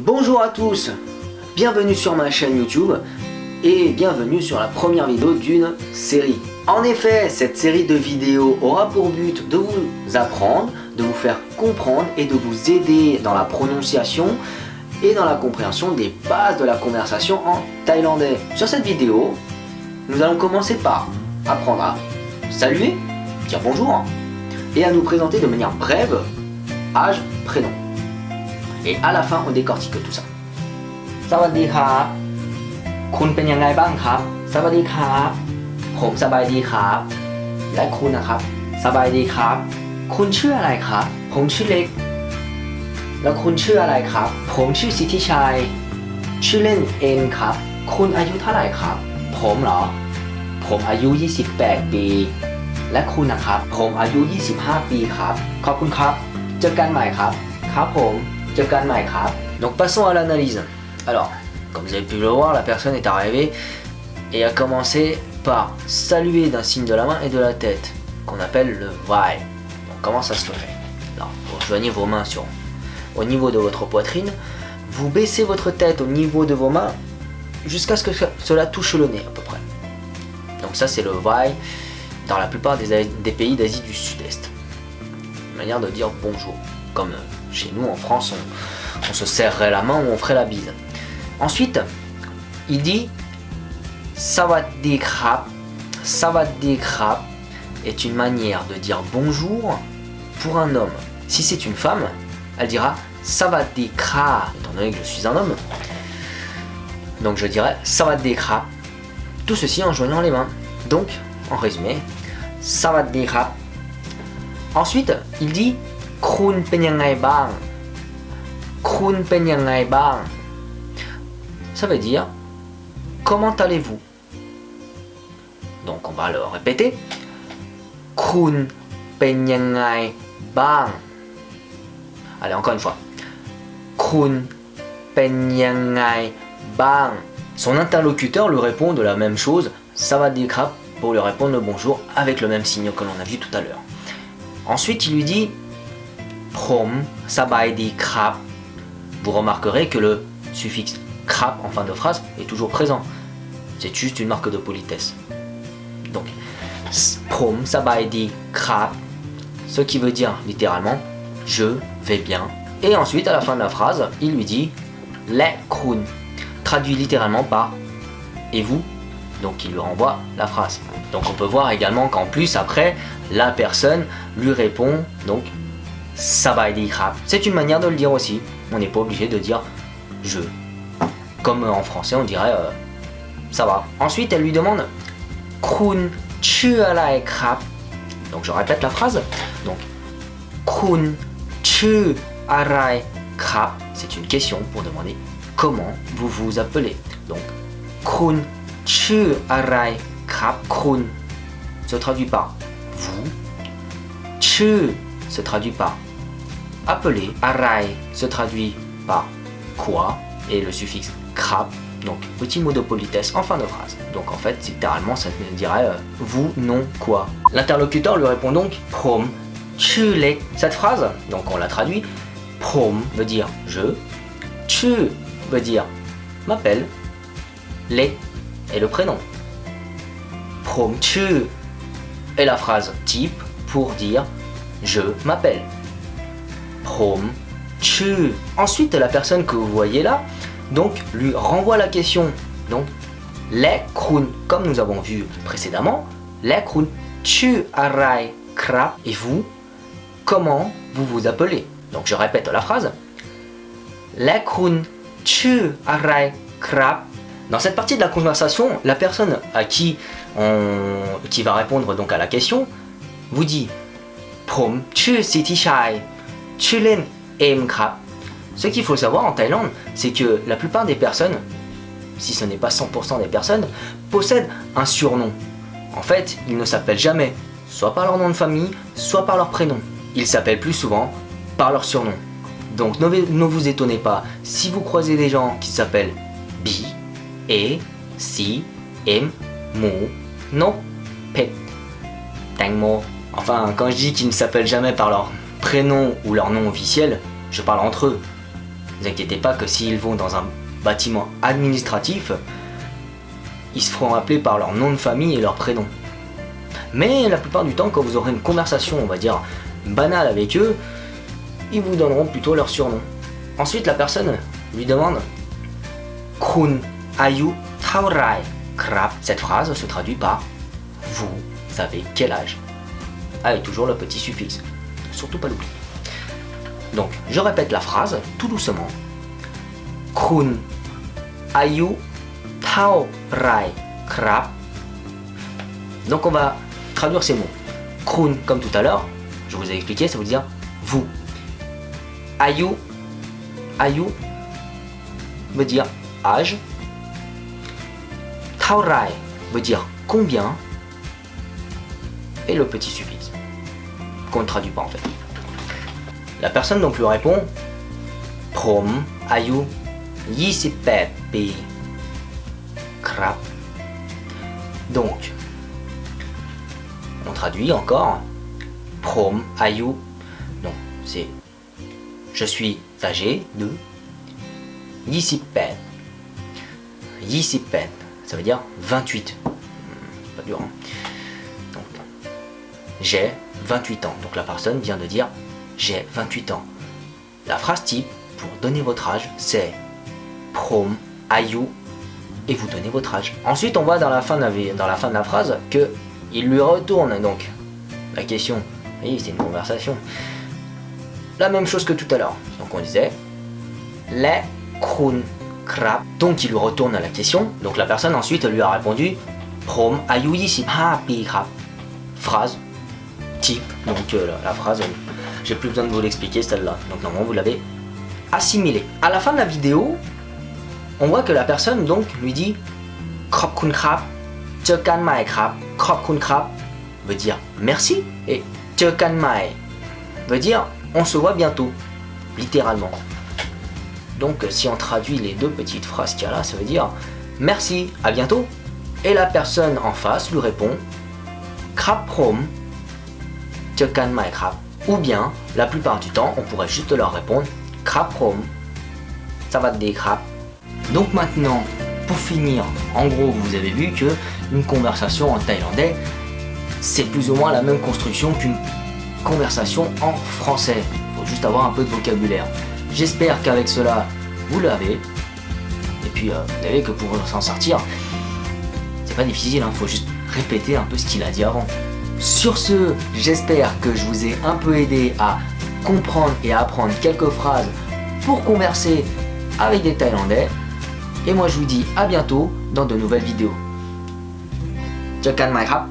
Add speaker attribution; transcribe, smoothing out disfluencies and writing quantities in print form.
Speaker 1: Bonjour à tous, bienvenue sur ma chaîne YouTube et bienvenue sur la première vidéo d'une série. En effet, cette série de vidéos aura pour but de vous apprendre, de vous faire comprendre et de vous aider dans la prononciation et dans la compréhension des bases de la conversation en thaïlandais. Sur cette vidéo, nous allons commencer par apprendre à saluer, dire bonjour et à nous présenter de manière brève, âge, prénom. Et à la fin, on décortique tout ça. สวัสดีครับคุณเป็นยังไงบ้างครับสวัสดีครับผมสบายดีครับและคุณนะครับสบายดีครับคุณชื่ออะไรครับผมชื่อเล็กแล้วคุณชื่ออะไรครับผมชื่อสิทธิชัยชื่อเล่นเอ็นครับคุณอายุเท่าไหร่ครับผมเหรอผมอายุ28ปีและคุณนะครับผมอายุ25ปีครับขอบคุณครับเจอกันใหม่ครับครับผมDonc passons à l'analyse. Alors, comme vous avez pu le voir, la personne est arrivée et a commencé par saluer d'un signe de la main et de la tête, qu'on appelle le vai. Donc comment ça se fait? Alors, vous joignez vos mains au niveau de votre poitrine, vous baissez votre tête au niveau de vos mains jusqu'à ce que cela touche le nez à peu près. Donc ça c'est le vai dans la plupart des pays d'Asie du Sud-Est. Une manière de dire bonjour, comme chez nous en France on se serrerait la main ou on ferait la bise. Ensuite, il dit Sawadee krap. Sawadee krap est une manière de dire bonjour pour un homme. Si c'est une femme, elle dira Sawadee krap, étant donné que je suis un homme. Donc je dirais Sawadee krap. Tout ceci en joignant les mains. Donc, en résumé, Sawadee krap. Ensuite, il dit Kun pen yang ngai bang. Kun pen yang ngai bang. Ça veut dire comment allez-vous? Donc on va le répéter. Kun pen yang ngai bang. Allez, encore une fois. Kun pen yang ngai bang. Son interlocuteur lui répond de la même chose. Sawadee krap pour lui répondre le bonjour avec le même signe que l'on a vu tout à l'heure. Ensuite, il lui dit Prom sabaydi krap. Vous remarquerez que le suffixe krap en fin de phrase est toujours présent. C'est juste une marque de politesse. Donc, prom sabaydi krap, ce qui veut dire littéralement je vais bien. Et ensuite, à la fin de la phrase, il lui dit le kun, traduit littéralement par et vous. Donc, il lui renvoie la phrase. Donc, on peut voir également qu'en plus, après, la personne lui répond donc Sabaydi krap. C'est une manière de le dire aussi. On n'est pas obligé de dire je. Comme en français, on dirait ça va. Ensuite, elle lui demande Kun chu alai krap. Donc je répète la phrase. Donc Kun chu alai krap. C'est une question pour demander comment vous vous appelez. Donc Kun chu alai krap. Kun se traduit par vous. Chu se traduit par appeler. Arai se traduit par quoi et le suffixe krap. Donc petit mot de politesse en fin de phrase. Donc en fait littéralement ça dirait vous, non, quoi. L'interlocuteur lui répond donc prom chu lek. Cette phrase, donc on la traduit. Prom veut dire je. Chu veut dire m'appelle. Lek est le prénom. Prom chu est la phrase type pour dire je m'appelle. Prom chu. Ensuite, la personne que vous voyez là, donc lui renvoie la question. Donc, le krun, comme nous avons vu précédemment, le krun chu arai krap. Et vous, comment vous vous appelez? Donc, je répète la phrase. Le krun chu arai krap. Dans cette partie de la conversation, la personne à qui va répondre donc à la question vous dit Prom chu sitishai chulen em krap. Ce qu'il faut savoir en Thaïlande, c'est que la plupart des personnes, si ce n'est pas 100% des personnes, possèdent un surnom. En fait, ils ne s'appellent jamais, soit par leur nom de famille, soit par leur prénom. Ils s'appellent plus souvent par leur surnom. Donc ne vous étonnez pas si vous croisez des gens qui s'appellent Bi, E, Si, M, Mo, No, Pet, Tangmo. Enfin, quand je dis qu'ils ne s'appellent jamais par leur prénom ou leur nom officiel, je parle entre eux. Ne vous inquiétez pas que s'ils vont dans un bâtiment administratif, ils se feront appeler par leur nom de famille et leur prénom. Mais la plupart du temps, quand vous aurez une conversation, on va dire, banale avec eux, ils vous donneront plutôt leur surnom. Ensuite, la personne lui demande Kun ayu taurai krap. Cette phrase se traduit par vous avez quel âge, avec toujours le petit suffixe. Surtout pas l'oublier. Donc, je répète la phrase tout doucement. Kun ayu taurai krap. Donc, on va traduire ces mots. Kun, comme tout à l'heure, je vous ai expliqué, ça veut dire vous. Ayu veut dire âge. Taurai veut dire combien. Et le petit suffixe, qu'on ne traduit pas en fait. La personne donc lui répond Prom ayu 28 ปี ครับ. Donc, on traduit encore Prom ayu. Donc, c'est je suis âgé de 28. 28, ça veut dire 28. Pas dur, hein. Donc, j'ai 28 ans. Donc la personne vient de dire j'ai 28 ans. La phrase type pour donner votre âge, c'est Prom ayu et vous donnez votre âge. Ensuite, on voit dans la fin de la phrase que il lui retourne donc la question. Oui, c'est une conversation. La même chose que tout à l'heure. Donc on disait les kun krap. Donc il lui retourne la question. Donc la personne ensuite lui a répondu Prom ayu 25 ปี krap. Phrase type. Donc la phrase, j'ai plus besoin de vous l'expliquer celle-là. Donc normalement vous l'avez assimilée. À la fin de la vidéo, on voit que la personne donc lui dit Krop kun krap, Jekan mai krap. Krop kun krap veut dire merci et Jekan mai veut dire on se voit bientôt, littéralement. Donc si on traduit les deux petites phrases qu'il y a là, ça veut dire merci, à bientôt. Et la personne en face lui répond Krap prom, Jekan mai krap. Ou bien, la plupart du temps, on pourrait juste leur répondre Krap prom, savadde krap. Donc maintenant, pour finir, en gros, vous avez vu que une conversation en thaïlandais, c'est plus ou moins la même construction qu'une conversation en français. Il faut juste avoir un peu de vocabulaire. J'espère qu'avec cela, vous l'avez. Et puis, vous savez que pour s'en sortir, c'est pas difficile, hein. Faut juste répéter un peu ce qu'il a dit avant. Sur ce, j'espère que je vous ai un peu aidé à comprendre et à apprendre quelques phrases pour converser avec des Thaïlandais. Et moi, je vous dis à bientôt dans de nouvelles vidéos. Jekan mai krap.